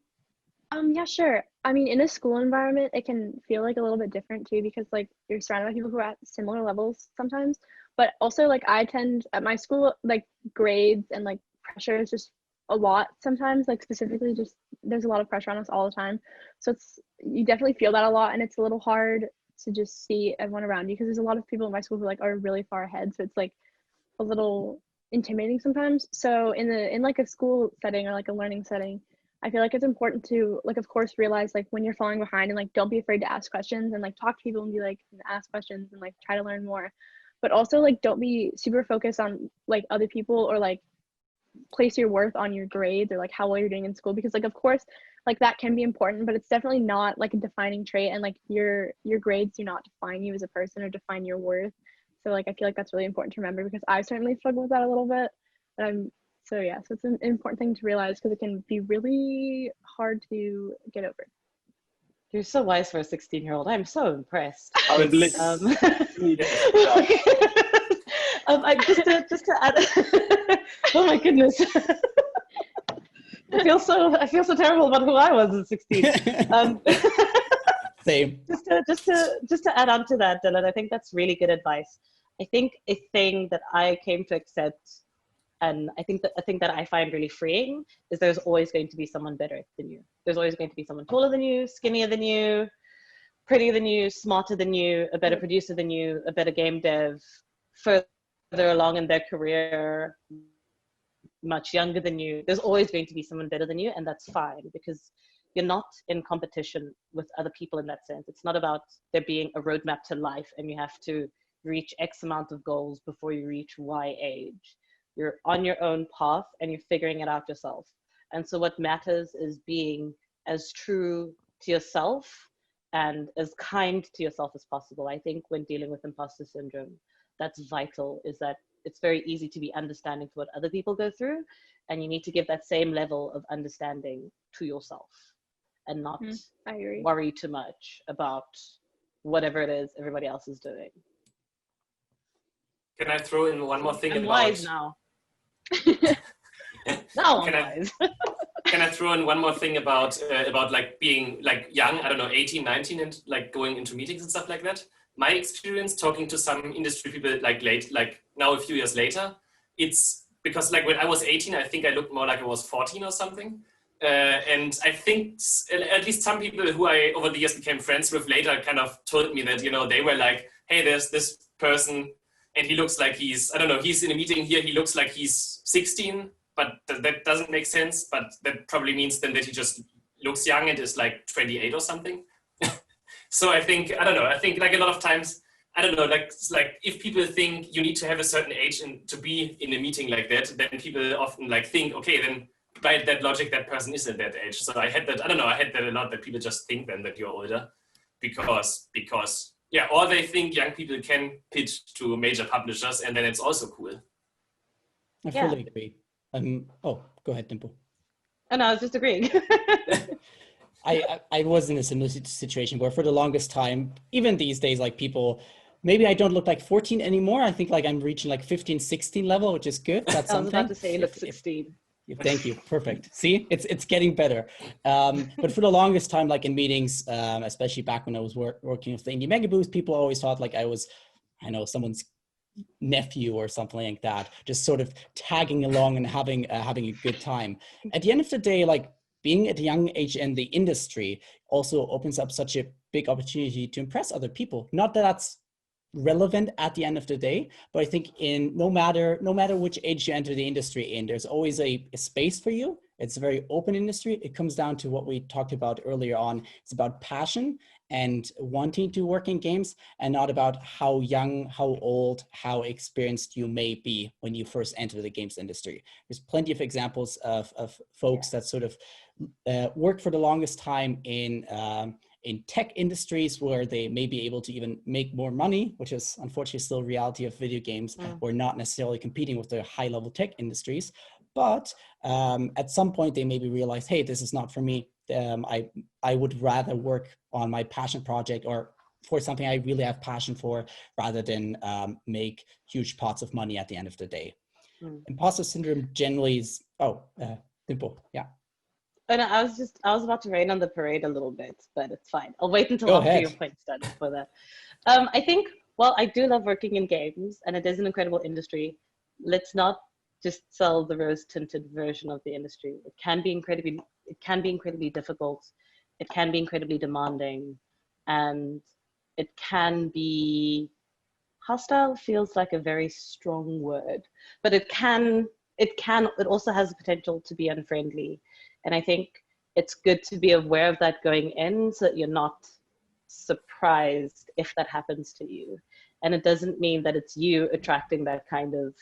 Yeah, sure. I mean, in a school environment, it can feel like a little bit different too, because like you're surrounded by people who are at similar levels sometimes. But also, like, I tend at my school, like grades and like pressure is just a lot sometimes, like specifically just there's a lot of pressure on us all the time. So you definitely feel that a lot, and it's a little hard to just see everyone around you, because there's a lot of people in my school who like are really far ahead. So it's like a little intimidating sometimes. So in like a school setting or like a learning setting, I feel like it's important to, like, of course, realize like when you're falling behind, and like don't be afraid to ask questions and like talk to people and be like, ask questions and like try to learn more. But also like don't be super focused on like other people, or like place your worth on your grades or like how well you're doing in school, because like of course like that can be important, but it's definitely not like a defining trait, and like your grades do not define you as a person or define your worth. So like I feel like that's really important to remember, because I certainly struggle with that a little bit. So it's an important thing to realize, because it can be really hard to get over. You're so wise for a 16-year-old. I'm so impressed. I would just to add, oh my goodness. I feel so terrible about who I was at 16. Same. Just to add on to that, Dylan, I think that's really good advice. I think a thing that I came to accept, and I think that a thing that I find really freeing, is there's always going to be someone better than you. There's always going to be someone taller than you, skinnier than you, prettier than you, smarter than you, a better producer than you, a better game dev, further along in their career, much younger than you. There's always going to be someone better than you, and that's fine, because you're not in competition with other people in that sense. It's not about there being a roadmap to life and you have to reach X amount of goals before you reach Y age. You're on your own path and you're figuring it out yourself. And so what matters is being as true to yourself and as kind to yourself as possible. I think when dealing with imposter syndrome, that's vital, is that it's very easy to be understanding to what other people go through, and you need to give that same level of understanding to yourself and not worry too much about whatever it is everybody else is doing. Can I throw in one more thing I'm about... wise now. Now I'm wise. Can I throw in one more thing about like being like young, I don't know, 18, 19, and like going into meetings and stuff like that? My experience talking to some industry people like now a few years later, it's because like when I was 18, I think I looked more like I was 14 or something. And I think at least some people who I over the years became friends with later kind of told me that, you know, they were like, hey, there's this person and he looks like he's, I don't know, he's in a meeting here, he looks like he's 16, but that doesn't make sense. But that probably means then that he just looks young and is like 28 or something. So I think, I don't know, I think like a lot of times I don't know, like if people think you need to have a certain age and to be in a meeting like that, then people often like think, okay, then by that logic, that person is at that age. So I had that, I don't know, I had that a lot, that people just think then that you're older because yeah, or they think young people can pitch to major publishers and then it's also cool. I fully agree. Oh, go ahead, Limpho. Oh, no, I was just agreeing. I was in a similar situation where for the longest time, even these days, like people, maybe I don't look like 14 anymore. I think like I'm reaching like 15, 16 level, which is good. That's something. I was about to say you look 16. Thank you. Perfect. See, it's getting better. But for the longest time, like in meetings, especially back when I was working with the Indie Mega Boost, people always thought like I was, I know, someone's nephew or something like that, just sort of tagging along and having a good time. At the end of the day, like being at a young age in the industry also opens up such a big opportunity to impress other people. Not that that's relevant at the end of the day, but I think in no matter which age you enter the industry in, there's always a space for you. It's a very open industry. It comes down to what we talked about earlier on. It's about passion and wanting to work in games, and not about how young, how old, how experienced you may be when you first enter the games industry. There's plenty of examples of folks that sort of worked for the longest time in tech industries where they may be able to even make more money, which is unfortunately still reality of video games, or not necessarily competing with the high level tech industries. But at some point they maybe realize, hey, this is not for me. I would rather work on my passion project or for something I really have passion for, rather than make huge pots of money at the end of the day. Impostor syndrome generally is, Limpho, yeah. Oh, no, I was about to rain on the parade a little bit, but it's fine. I'll wait until after your point's done for that. I think, well, I do love working in games, and it is an incredible industry. Let's not just sell the rose-tinted version of the industry. It can be incredibly difficult. It can be incredibly demanding, and it can be hostile. Feels like a very strong word, but it also has the potential to be unfriendly. And I think it's good to be aware of that going in so that you're not surprised if that happens to you. And it doesn't mean that it's you attracting that kind of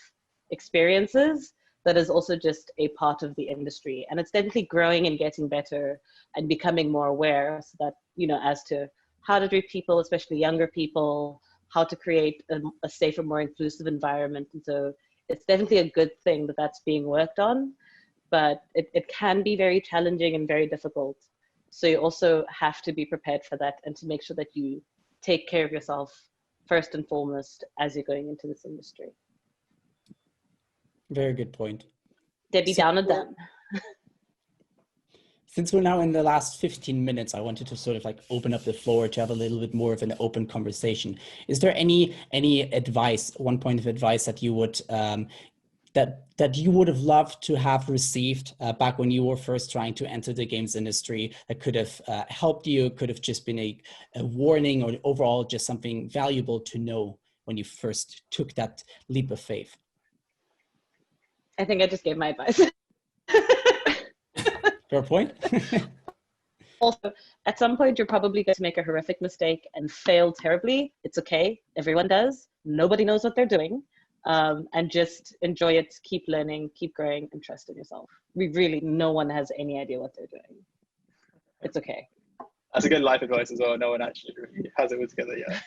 experiences. That is also just a part of the industry. And it's definitely growing and getting better and becoming more aware so that, you know, as to how to treat people, especially younger people, how to create a safer, more inclusive environment. And so it's definitely a good thing that that's being worked on. But it can be very challenging and very difficult. So you also have to be prepared for that and to make sure that you take care of yourself first and foremost as you're going into this industry. Very good point. Debbie down and done. Since we're now in the last 15 minutes, I wanted to sort of like open up the floor to have a little bit more of an open conversation. Is there any advice, one point of advice that you would that you would have loved to have received back when you were first trying to enter the games industry, that could have helped you, could have just been a warning, or overall just something valuable to know when you first took that leap of faith? I think I just gave my advice. Fair point. Also, at some point, you're probably going to make a horrific mistake and fail terribly. It's okay. Everyone does. Nobody knows what they're doing. And just enjoy it, keep learning, keep growing, and trust in yourself. No one has any idea what they're doing. It's okay. That's a good life advice as well. No one actually really has it all together yet.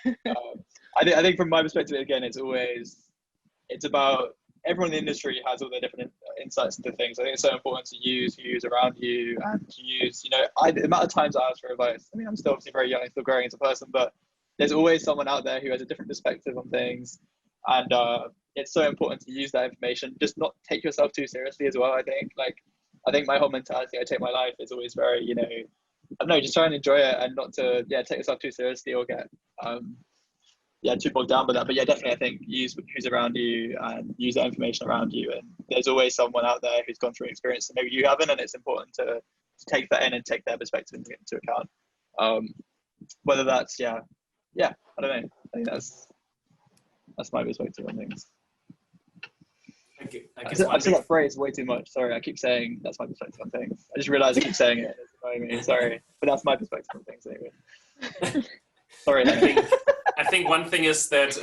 I think from my perspective, again, it's about everyone in the industry has all their different insights into things. I think it's so important to use who's around you and to use, the amount of times I ask for advice. I mean, I'm still obviously very young and still growing as a person, but there's always someone out there who has a different perspective on things. And it's so important to use that information. Just not take yourself too seriously as well. I think my whole mentality, I take my life is always very, I don't know, just try and enjoy it and not to take yourself too seriously or get too bogged down by that. But yeah, definitely I think use who's around you and use that information around you. And there's always someone out there who's gone through an experience that maybe you haven't, and it's important to take that in and take their perspective into account. Whether that's I don't know. I think that's my perspective on things. I say that phrase way too much. Sorry, I keep saying that's my perspective on things. I just realized I keep saying it. Sorry, but that's my perspective on things anyway. Sorry. I think one thing is that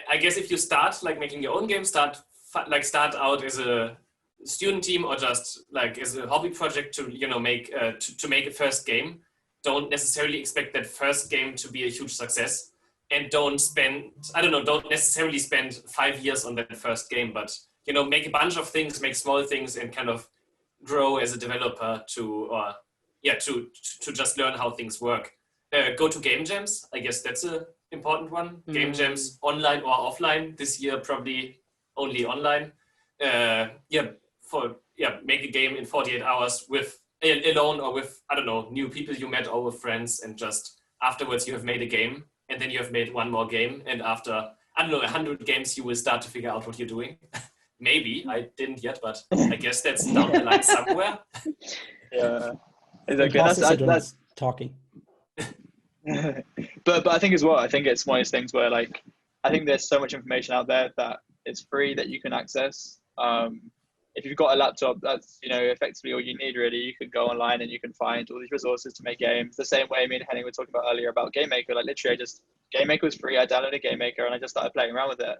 I guess if you start like making your own game, start out as a student team or just like as a hobby project to make to make a first game. Don't necessarily expect that first game to be a huge success, and don't necessarily spend 5 years on that first game, but make a bunch of things, make small things, and kind of grow as a developer to just learn how things work. Go to game jams. I guess that's a important one. Game jams, online or offline. This year probably only online. Make a game in 48 hours with alone or with, I don't know, new people you met or with friends, and just afterwards you have made a game, and then you have made one more game, and after, I don't know, 100 games you will start to figure out what you're doing. Maybe, I didn't yet, but I guess that's down the line somewhere. Yeah, exactly. That's talking. but I think as well, I think it's one of those things where like, I think there's so much information out there that it's free that you can access. If you've got a laptop, that's effectively all you need really. You can go online and you can find all these resources to make games. The same way me and Henning were talking about earlier about Game Maker. Like literally, Game Maker was free. I downloaded Game Maker and I just started playing around with it.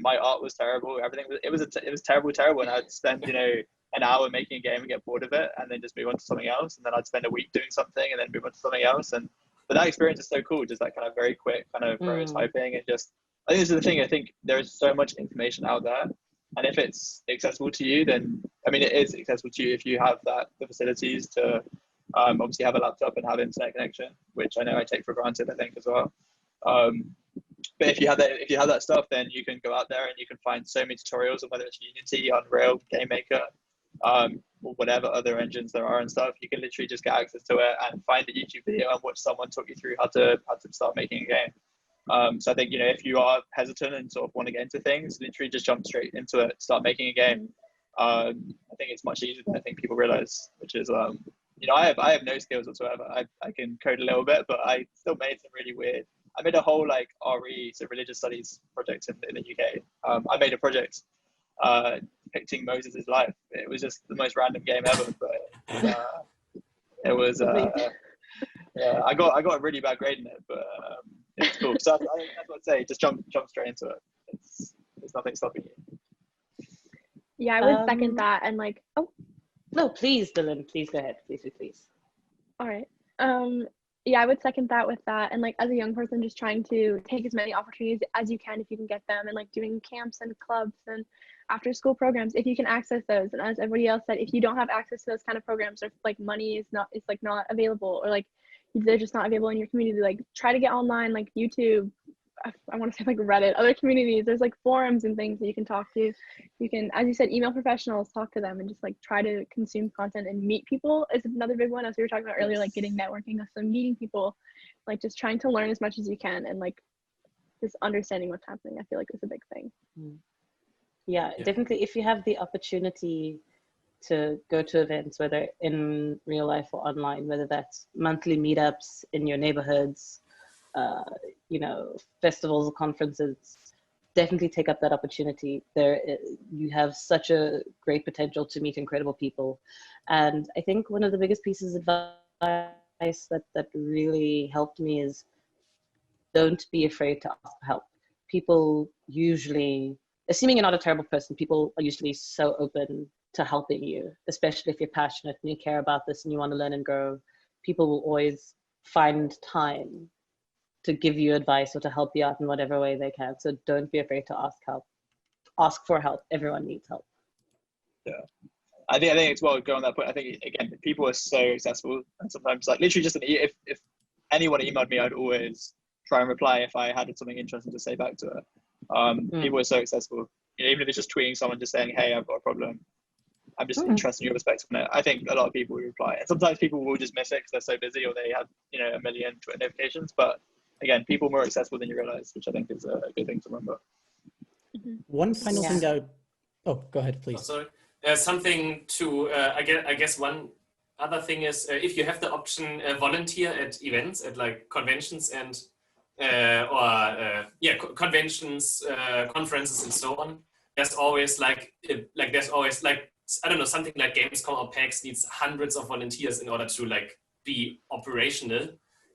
My art was terrible. Everything it was terrible, and I'd spend an hour making a game and get bored of it, and then just move on to something else. And then I'd spend a week doing something and then move on to something else. But that experience is so cool. Just that kind of very quick kind of prototyping and just. I think this is the thing. I think there is so much information out there. And if it's accessible to you, then, I mean, it is accessible to you if you have the facilities to obviously have a laptop and have internet connection, which I know I take for granted, I think, as well. But if you have that stuff, then you can go out there and you can find so many tutorials on whether it's Unity, Unreal, Game Maker, or whatever other engines there are and stuff. You can literally just get access to it and find a YouTube video and watch someone talk you through how to start making a game. So I think, if you are hesitant and sort of want to get into things, literally just jump straight into it, start making a game. I think it's much easier than I think people realize, which is, I have no skills whatsoever. I can code a little bit, but I still made some really weird. I made a whole like RE, so religious studies project in the UK. I made a project depicting Moses' life. It was just the most random game ever, but it was, yeah, I got a really bad grade in it, but it's cool. So I think that's what I'd say. Just jump straight into it. There's nothing stopping you. Yeah, I would second that. And like, no, please, Dylan, please go ahead. Please. All right. Yeah, I would second that with that. And like, as a young person, just trying to take as many opportunities as you can if you can get them, and like doing camps and clubs and after school programs if you can access those. And as everybody else said, if you don't have access to those kind of programs, or if like money is not available, or like they're just not available in your community, like try to get online, like YouTube, I want to say like Reddit, other communities, there's like forums and things that you can talk to. You can, as you said, email professionals, talk to them, and just like try to consume content and meet people is another big one, as we were talking about earlier, like getting networking, so meeting people, like just trying to learn as much as you can, and like just understanding what's happening, I feel like is a big thing. Yeah, definitely. If you have the opportunity to go to events, whether in real life or online, whether that's monthly meetups in your neighborhoods, festivals or conferences, definitely take up that opportunity. You have such a great potential to meet incredible people. And I think one of the biggest pieces of advice that really helped me is don't be afraid to ask for help. People usually, assuming you're not a terrible person, people are usually so open to helping you, especially if you're passionate and you care about this and you want to learn and grow. People will always find time to give you advice or to help you out in whatever way they can. So don't be afraid to ask for help. Everyone needs help. Yeah, I think it's well go on that point. I think again, people are so accessible, and sometimes like literally just if anyone emailed me, I'd always try and reply if I had something interesting to say back to it. People are so accessible. Even if it's just tweeting someone, just saying, "Hey, I've got a problem. I'm just interested in your perspective on it." I think a lot of people will reply, and sometimes people will just miss it because they're so busy or they have a million Twitter notifications. But again, people are more accessible than you realize, which I think is a good thing to remember. One final thing that go ahead, please. Oh, sorry. Something to I guess one other thing is if you have the option volunteer at events, at like conventions and conventions, conferences and so on. There's always I don't know, something like Gamescom or PAX needs hundreds of volunteers in order to like be operational.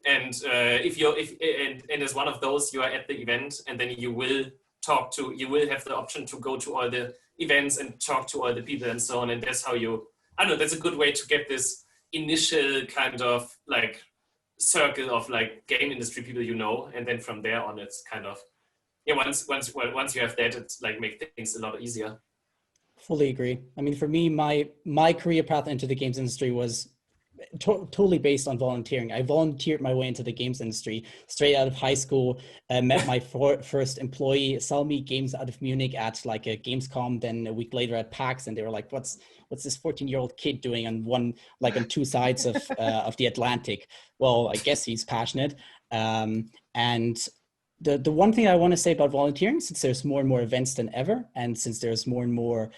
And and as one of those, you are at the event, and then you will have the option to go to all the events and talk to all the people and so on. And that's how I don't know, that's a good way to get this initial kind of like circle of like game industry people, and then from there on, it's kind of, once you have that, it's like make things a lot easier. Fully agree. I mean, for me, my career path into the games industry was totally based on volunteering. I volunteered my way into the games industry straight out of high school. Met my first employee sell me games out of Munich at like a Gamescom. Then a week later at PAX, and they were like, "What's this 14-year-old kid doing on two sides of the Atlantic?" Well, I guess he's passionate. And the one thing I want to say about volunteering, since there's more and more events than ever, and since there's more and more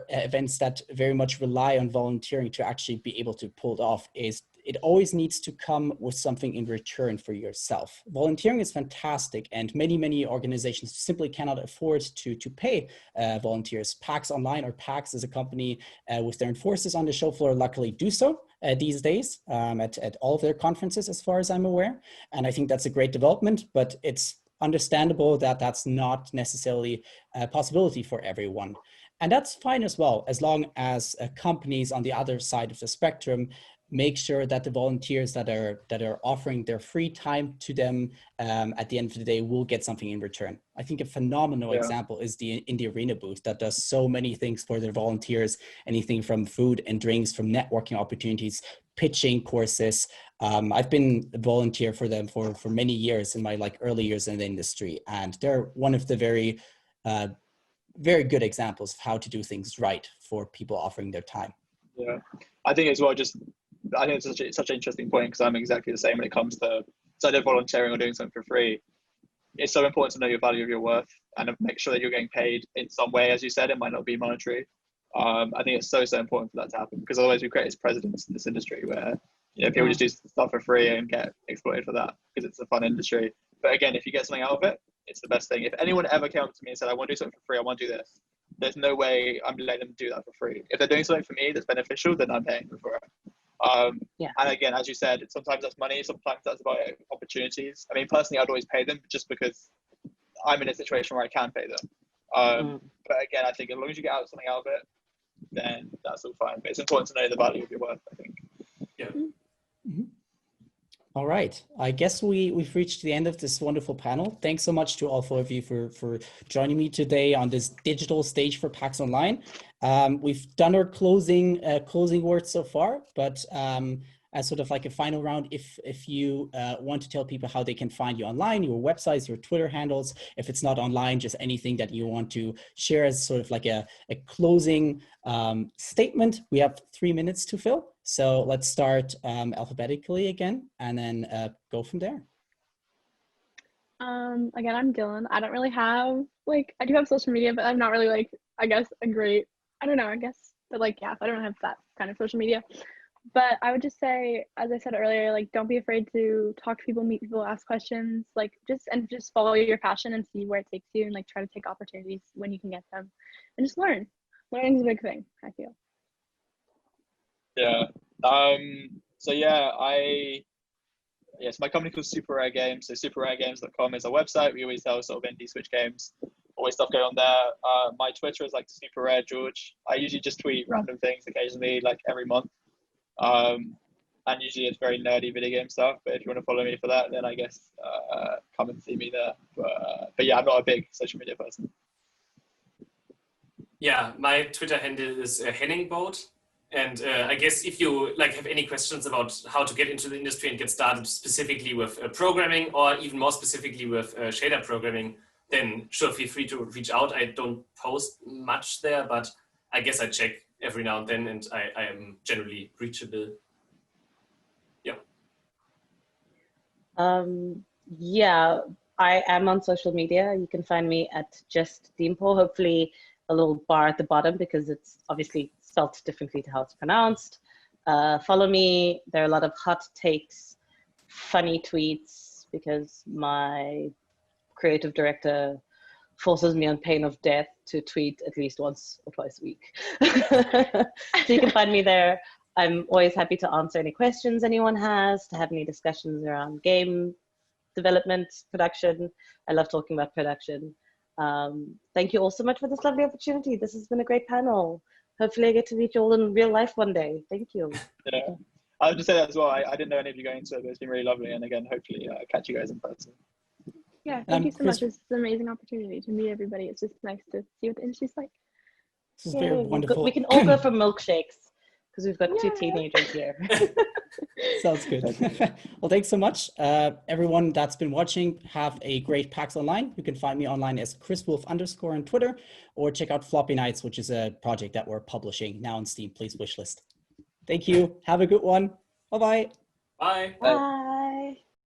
events that very much rely on volunteering to actually be able to pull it off, is it always needs to come with something in return for yourself. Volunteering is fantastic, and many organizations simply cannot afford to pay volunteers. PAX Online, or PAX, is a company with their enforcers on the show floor, luckily do so these days at all of their conferences, as far as I'm aware. And I think that's a great development, but it's understandable that that's not necessarily a possibility for everyone. And that's fine as well, as long as companies on the other side of the spectrum make sure that the volunteers that are offering their free time to them at the end of the day will get something in return. I think a phenomenal example is the Indie Arena booth that does so many things for their volunteers, anything from food and drinks, from networking opportunities, pitching courses. I've been a volunteer for them for many years in my early years in the industry, and they're one of the very good examples of how to do things right for people offering their time. Yeah, I think as well, I think it's such an interesting point, because I'm exactly the same when it comes to either volunteering or doing something for free. It's so important to know your value of your worth and make sure that you're getting paid in some way. As you said, it might not be monetary. I think it's so important for that to happen, because otherwise we create this precedence in this industry where people just do stuff for free and get exploited for that because it's a fun industry. But again, if you get something out of it, it's the best thing. If anyone ever came up to me and said, "I want to do something for free, I want to do this," there's no way I'm letting them do that for free. If they're doing something for me that's beneficial, then I'm paying them for it. And again, as you said, sometimes that's money, sometimes that's about opportunities. I mean, personally, I'd always pay them just because I'm in a situation where I can pay them. But again, I think as long as you get something out of it, then that's all fine. But it's important to know the value of your work, I think. Yeah. Mm-hmm. All right. I guess we've reached the end of this wonderful panel. Thanks so much to all four of you for joining me today on this digital stage for PAX Online. We've done our closing words so far, but as sort of like a final round, if you want to tell people how they can find you online, your websites, your Twitter handles, if it's not online, just anything that you want to share as sort of like a closing statement. We have 3 minutes to fill. So let's start alphabetically again, and then go from there. Again, I'm Dylan. I don't really have I do have social media, but I'm not really I guess I don't know, but I don't have that kind of social media. But I would just say, as I said earlier, don't be afraid to talk to people, meet people, ask questions, just follow your passion and see where it takes you, and try to take opportunities when you can get them, and just learn. Learning is a big thing, I feel. Yeah. So my company called Super Rare Games. So superraregames.com is our website. We always sell sort of indie Switch games, always stuff going on there. My Twitter is Super Rare George. I usually just tweet random things occasionally, every month. And usually it's very nerdy video game stuff. But if you want to follow me for that, then I guess come and see me there. But yeah, I'm not a big social media person. Yeah, my Twitter handle is Henning. And I guess if you have any questions about how to get into the industry and get started specifically with programming, or even more specifically with shader programming, then sure, feel free to reach out. I don't post much there, but I guess I check every now and then, and I am generally reachable. Yeah. I am on social media. You can find me at just Limpho, hopefully a little bar at the bottom, because it's obviously spelled differently to how it's pronounced. Follow me. There are a lot of hot takes, funny tweets, because my creative director forces me on pain of death to tweet at least once or twice a week. So you can find me there. I'm always happy to answer any questions anyone has, to have any discussions around game development, production. I love talking about production. Thank you all so much for this lovely opportunity. This has been a great panel. Hopefully I get to meet you all in real life one day. Thank you. Yeah, I'll just say that as well. I didn't know any of you going to it, but it's been really lovely. And again, hopefully catch you guys in person. Yeah, thank you so Chris, much. It's an amazing opportunity to meet everybody. It's just nice to see what the industry's like. this is very wonderful. We can all go for milkshakes because we've got two Yeah. teenagers here. Sounds good. Well, thanks so much. Everyone that's been watching, have a great PAX Online. You can find me online as ChrisWolf_ on Twitter, or check out Floppy Nights, which is a project that we're publishing now on Steam. Please wishlist. Thank you. Have a good one. Bye-bye. Bye. Bye.